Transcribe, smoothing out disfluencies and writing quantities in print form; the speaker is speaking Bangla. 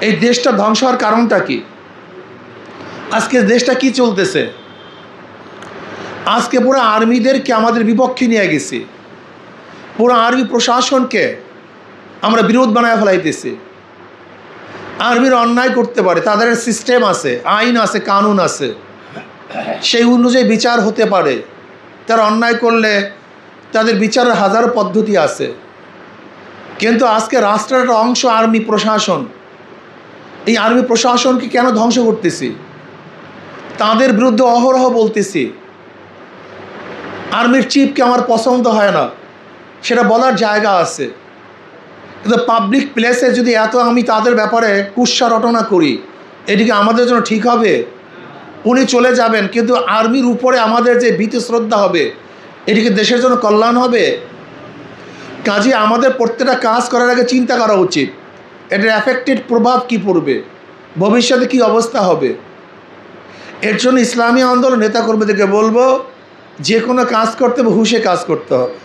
এই দেশটা ধ্বংস হওয়ার কারণটা কি? আজকে দেশটা কি চলতেছে? আজকে পুরো আর্মিদেরকে আমাদের বিপক্ষে নিয়ে গেছি, পুরো আর্মি প্রশাসনকে আমরা বিরোধ বানায় ফেলাইতেছি। আর্মির অন্যায় করতে পারে, তাদের সিস্টেম আছে, আইন আছে, কানুন আছে, সেই অনুযায়ী বিচার হতে পারে। তারা অন্যায় করলে তাদের বিচারের হাজারো পদ্ধতি আছে। কিন্তু আজকে রাষ্ট্রের একটা অংশ আর্মি প্রশাসন, এই আর্মি প্রশাসনকে কেন ধ্বংস করতেছি? তাদের বিরুদ্ধে অহরহ বলতেছি। আর্মির চিফকে আমার পছন্দ হয় না, সেটা বলার জায়গা আছে, কিন্তু পাবলিক প্লেসে যদি এত আমি তাদের ব্যাপারে কুৎসা রটনা করি, এটিকে আমাদের জন্য ঠিক হবে? উনি চলে যাবেন, কিন্তু আর্মির উপরে আমাদের যে ভীতি শ্রদ্ধা হবে, এটিকে দেশের জন্য কল্যাণ হবে? কাজে আমাদের প্রত্যেকটা কাজ করার আগে চিন্তা করা উচিত, এটার এফেক্টেড প্রভাব কী পড়বে, ভবিষ্যতে কী অবস্থা হবে। এর জন্য ইসলামী আন্দোলন নেতাকর্মীদেরকে বলবো, যে কোনো কাজ করতে হবে হুঁশে কাজ করতে হবে।